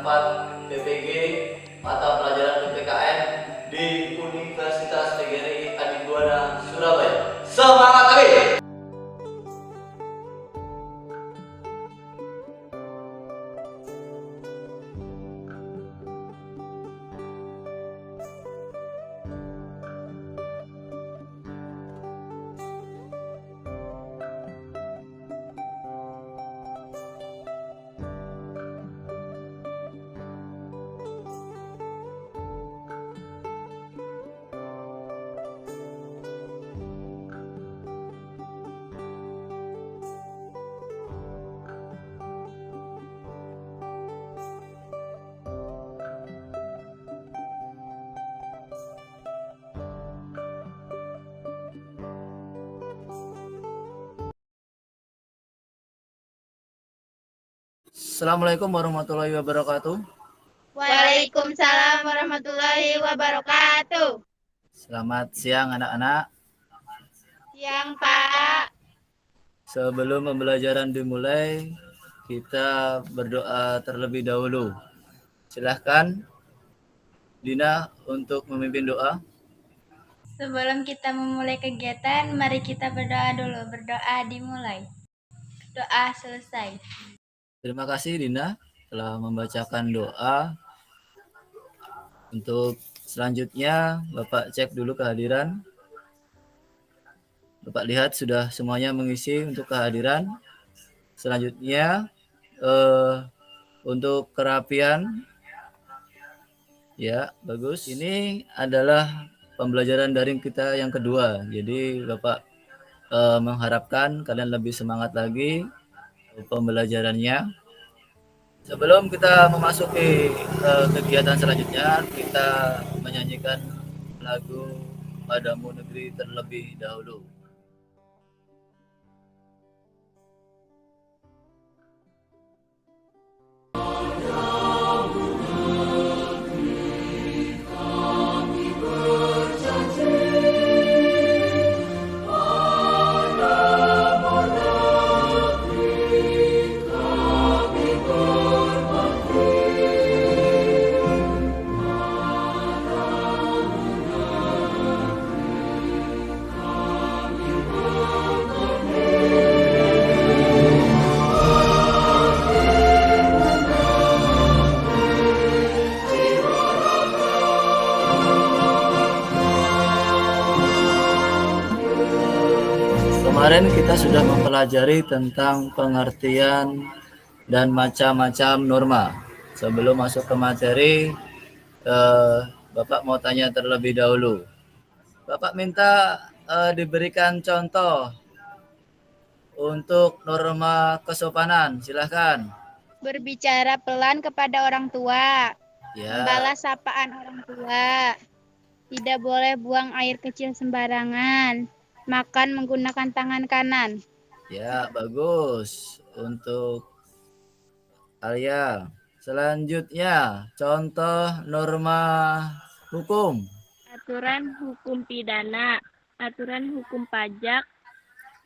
4 PPG mata pelajaran PPKN di Universitas PGRI Adibuana Surabaya. Semangat kami! Assalamualaikum warahmatullahi wabarakatuh. Waalaikumsalam warahmatullahi wabarakatuh. Selamat siang anak-anak. Siang, Pak. Sebelum pembelajaran dimulai, kita berdoa terlebih dahulu. Silahkan Dina untuk memimpin doa. Sebelum kita memulai kegiatan, mari kita berdoa dulu. Berdoa dimulai. Doa selesai. Terima kasih Dina telah membacakan doa. Untuk selanjutnya, Bapak cek dulu kehadiran. Bapak lihat sudah semuanya mengisi untuk kehadiran. Selanjutnya, untuk kerapian, ya bagus. Ini adalah pembelajaran daring kita yang kedua. Jadi Bapak mengharapkan kalian lebih semangat lagi pembelajarannya. Sebelum kita memasuki kegiatan selanjutnya, kita menyanyikan lagu Padamu Negeri terlebih dahulu. Kemarin kita sudah mempelajari tentang pengertian dan macam-macam norma. Sebelum masuk ke materi, Bapak mau tanya terlebih dahulu. Bapak minta diberikan contoh untuk norma kesopanan. Silahkan. Berbicara pelan kepada orang tua. Ya. Membalas sapaan orang tua. Tidak boleh buang air kecil sembarangan. Makan menggunakan tangan kanan. Ya, bagus. Untuk Alia. Selanjutnya, contoh norma hukum. Aturan hukum pidana, aturan hukum pajak,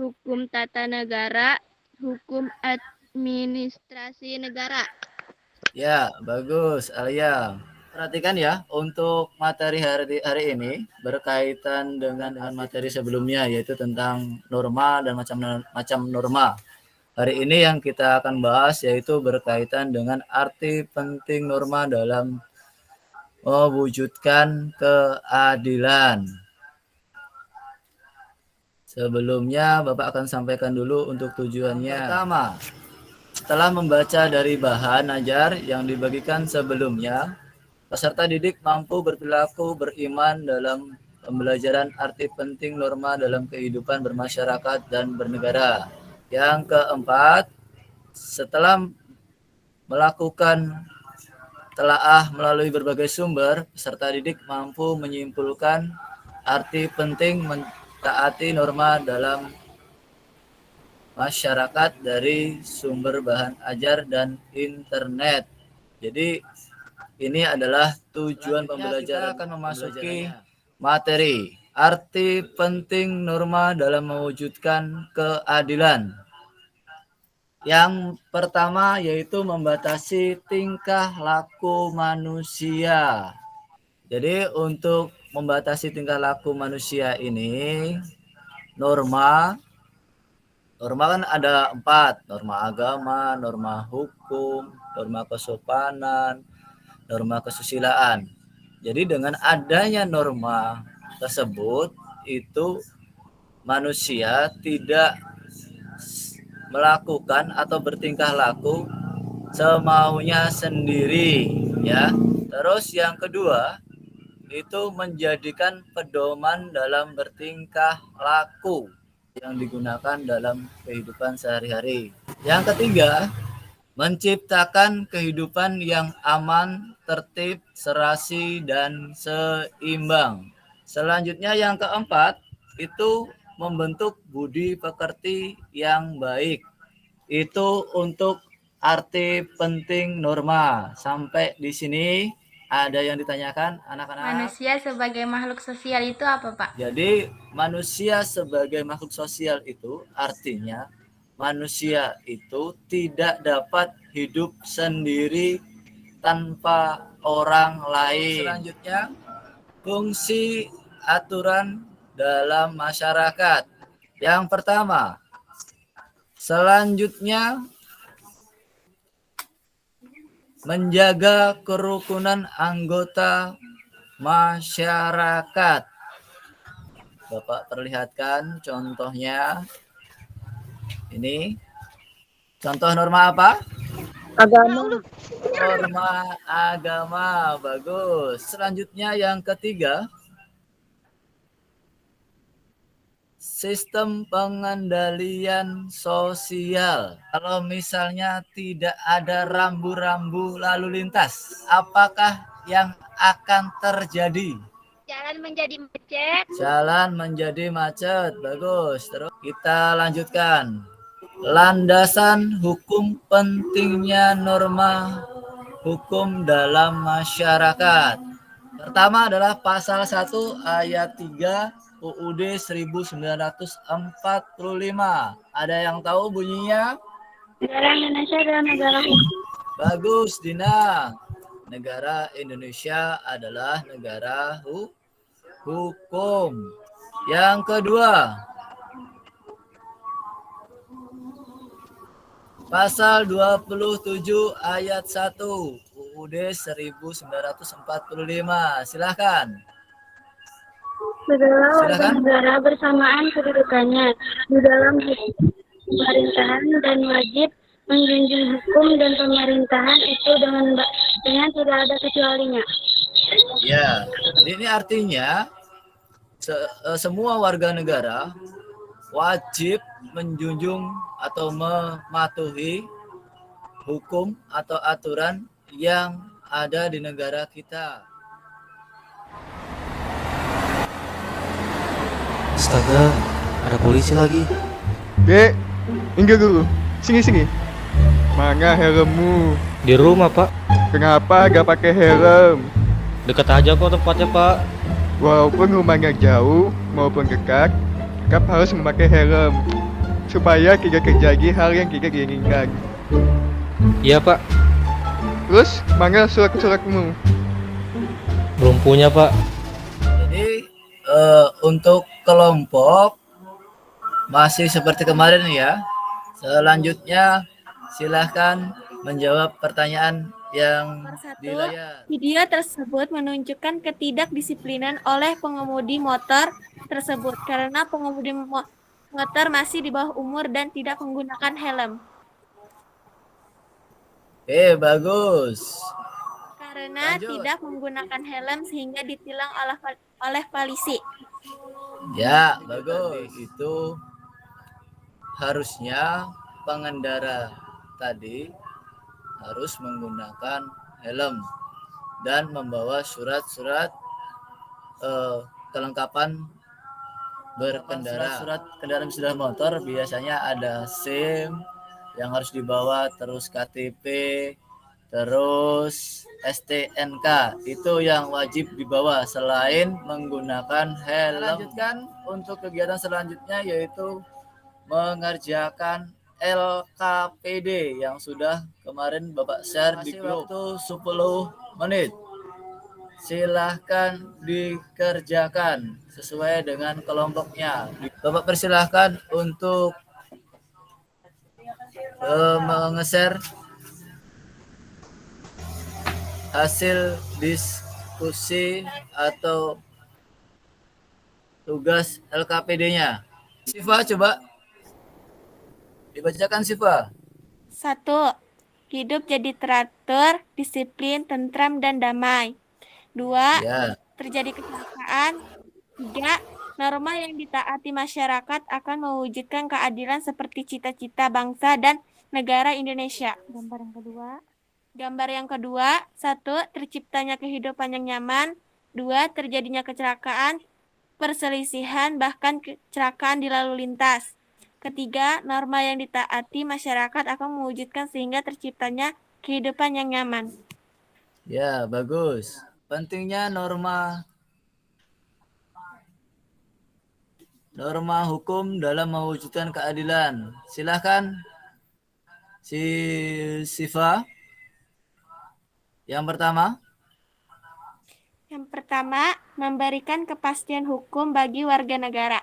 hukum tata negara, hukum administrasi negara. Ya, bagus Alia. Perhatikan ya, untuk materi hari ini berkaitan dengan materi sebelumnya, yaitu tentang norma dan macam norma. Hari ini yang kita akan bahas yaitu berkaitan dengan arti penting norma dalam mewujudkan keadilan. Sebelumnya Bapak akan sampaikan dulu untuk tujuannya. Pertama, setelah membaca dari bahan ajar yang dibagikan sebelumnya, peserta didik mampu berperilaku beriman dalam pembelajaran arti penting norma dalam kehidupan bermasyarakat dan bernegara. Yang keempat, setelah melakukan telaah melalui berbagai sumber, peserta didik mampu menyimpulkan arti penting mentaati norma dalam masyarakat dari sumber bahan ajar dan internet. Jadi ini adalah tujuan pembelajaran. Kita akan memasuki materi arti penting norma dalam mewujudkan keadilan. Yang pertama yaitu membatasi tingkah laku manusia. Jadi untuk membatasi tingkah laku manusia ini, norma kan ada 4, norma agama, norma hukum, norma kesopanan, norma kesusilaan. Jadi dengan adanya norma tersebut, itu manusia tidak melakukan atau bertingkah laku semaunya sendiri, ya. Terus yang kedua, itu menjadikan pedoman dalam bertingkah laku yang digunakan dalam kehidupan sehari-hari. Yang ketiga, menciptakan kehidupan yang aman, tertib, serasi, dan seimbang. Selanjutnya yang keempat, itu membentuk budi pekerti yang baik. Itu untuk arti penting norma. Sampai di sini ada yang ditanyakan anak-anak? Manusia sebagai makhluk sosial itu apa, Pak? Jadi manusia sebagai makhluk sosial itu artinya manusia itu tidak dapat hidup sendiri tanpa orang lain. Selanjutnya, fungsi aturan dalam masyarakat. Yang pertama, selanjutnya menjaga kerukunan anggota masyarakat. Bapak perlihatkan contohnya. Ini contoh norma apa? Agama. Norma agama. Bagus. Selanjutnya yang ketiga, sistem pengendalian sosial. Kalau misalnya tidak ada rambu-rambu lalu lintas, apakah yang akan terjadi? Jalan menjadi macet. Jalan menjadi macet. Bagus. Terus kita lanjutkan. Landasan hukum pentingnya norma hukum dalam masyarakat. Pertama adalah pasal 1 ayat 3 UUD 1945. Ada yang tahu bunyinya? Negara Indonesia adalah negara hukum. Bagus, Dina. Negara Indonesia adalah negara hukum. Yang kedua, pasal 27 ayat 1 UUD 1945. Silahkan. Segala warga negara bersamaan kedudukannya di dalam pemerintahan dan wajib menjunjung hukum dan pemerintahan itu dengan tidak ada kecualinya. Ya, jadi ini artinya semua warga negara wajib menjunjung atau mematuhi hukum atau aturan yang ada di negara kita. Astaga, ada polisi lagi. Dek, minggir dulu. Sini. Mana helmmu? Di rumah, Pak. Kenapa gak pakai helm? Dekat aja kok tempatnya, Pak. Walaupun rumahnya jauh maupun dekat, tetap harus memakai helm supaya tidak terjadi hal yang tidak diinginkan. Iya, Pak. Terus, mana surat-suratmu? Belum punya, Pak. Jadi untuk kelompok masih seperti kemarin ya. Selanjutnya silahkan menjawab pertanyaan yang di layar. Video tersebut menunjukkan ketidakdisiplinan oleh pengemudi motor tersebut karena pengemudi motor masih di bawah umur dan tidak menggunakan helm. Oke, bagus. Karena Lanjut. tidak menggunakan helm sehingga ditilang oleh polisi. Ya, bagus. Itu harusnya pengendara tadi harus menggunakan helm dan membawa surat-surat kelengkapan berkendara. Surat kendaraan sepeda motor biasanya ada SIM yang harus dibawa, terus KTP, terus STNK. Itu yang wajib dibawa selain menggunakan helm. Lanjutkan untuk kegiatan selanjutnya yaitu mengerjakan LKPD yang sudah kemarin Bapak share di grup. Waktu 10 menit. Silahkan dikerjakan sesuai dengan kelompoknya. Bapak persilahkan untuk menge-share hasil diskusi atau tugas LKPD-nya. Siva, coba dibacakan Siva. 1. Hidup jadi teratur, disiplin, tentram, dan damai. 2. Ya, Terjadi kecelakaan. 3. Norma yang ditaati masyarakat akan mewujudkan keadilan seperti cita-cita bangsa dan negara Indonesia. Gambar yang kedua, 1. Terciptanya kehidupan yang nyaman. 2. Terjadinya kecelakaan, perselisihan, bahkan kecelakaan di lalu lintas. Ketiga, norma yang ditaati masyarakat akan mewujudkan sehingga terciptanya kehidupan yang nyaman. ya bagus. Pentingnya norma hukum dalam mewujudkan keadilan. Silahkan si Siva. Yang pertama. Yang pertama, memberikan kepastian hukum bagi warga negara.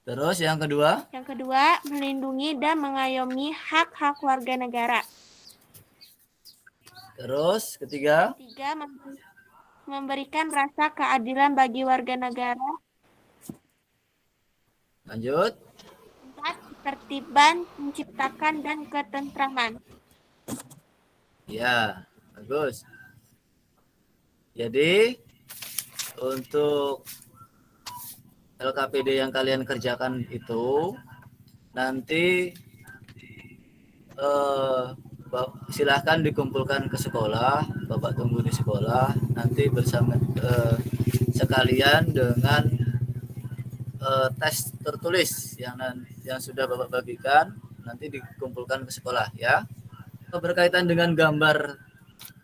Terus yang kedua. Yang kedua, melindungi dan mengayomi hak-hak warga negara. Terus ketiga. Ketiga, memberikan rasa keadilan bagi warga negara. Lanjut. 4. Ketertiban, menciptakan dan ketentraman. Ya, bagus. Jadi untuk LKPD yang kalian kerjakan itu nanti silahkan dikumpulkan ke sekolah, Bapak tunggu di sekolah nanti bersama sekalian dengan tes tertulis yang sudah Bapak bagikan nanti dikumpulkan ke sekolah ya. Berkaitan dengan gambar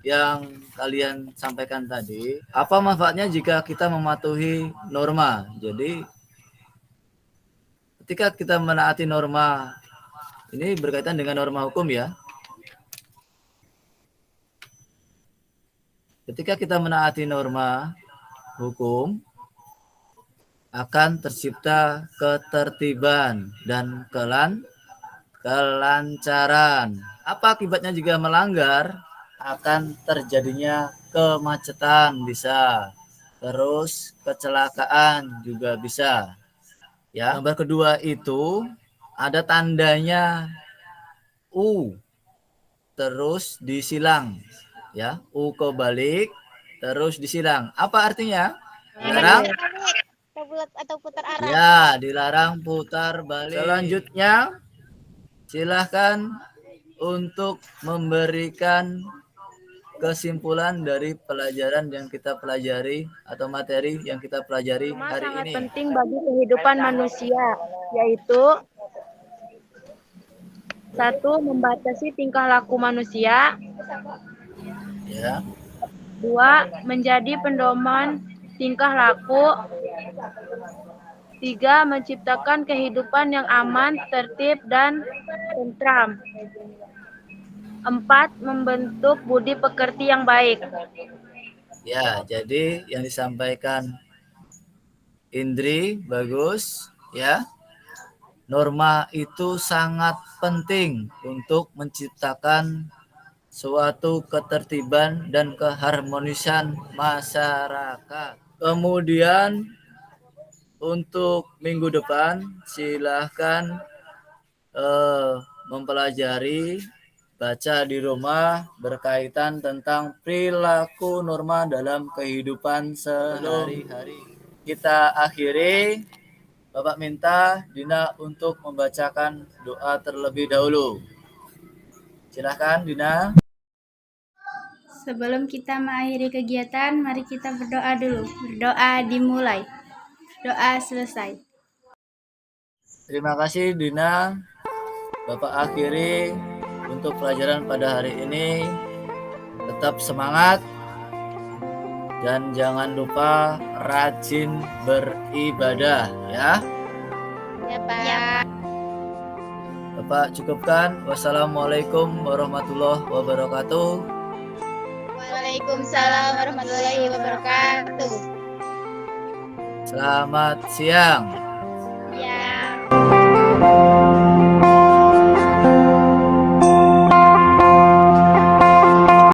yang kalian sampaikan tadi, apa manfaatnya jika kita mematuhi norma? Jadi ketika kita menaati norma, ini berkaitan dengan norma hukum ya. Ketika kita menaati norma hukum, akan tercipta ketertiban dan kelancaran. Apa akibatnya jika melanggar? Akan terjadinya kemacetan bisa. Terus kecelakaan juga bisa. Ya, gambar kedua itu ada tandanya U. Terus disilang. Ya, U kebalik terus disilang. Apa artinya? Dilarang Atau putar arah. ya, dilarang putar balik. Selanjutnya silahkan untuk memberikan kesimpulan dari pelajaran yang kita pelajari atau materi yang kita pelajari hari Sangat ini. penting bagi kehidupan manusia, yaitu 1. Membatasi tingkah laku manusia. Ya. 2. Menjadi pedoman tingkah laku. 3. Menciptakan kehidupan yang aman, tertib, dan tentram. 4. Membentuk budi pekerti yang baik. Ya, jadi yang disampaikan Indri bagus ya. Norma itu sangat penting untuk menciptakan suatu ketertiban dan keharmonisan masyarakat. Kemudian untuk minggu depan silahkan mempelajari, baca di rumah berkaitan tentang perilaku norma dalam kehidupan sehari-hari. Kita akhiri, Bapak minta Dina untuk membacakan doa terlebih dahulu. Silahkan Dina. Sebelum kita mengakhiri kegiatan, mari kita berdoa dulu. Berdoa dimulai. Doa selesai. Terima kasih Dina. Bapak akhiri untuk pelajaran pada hari ini. Tetap semangat dan jangan lupa rajin beribadah ya. Ya, Pak. Bapak cukupkan. Wassalamualaikum warahmatullahi wabarakatuh. Waalaikumsalam warahmatullahi wabarakatuh. Selamat siang.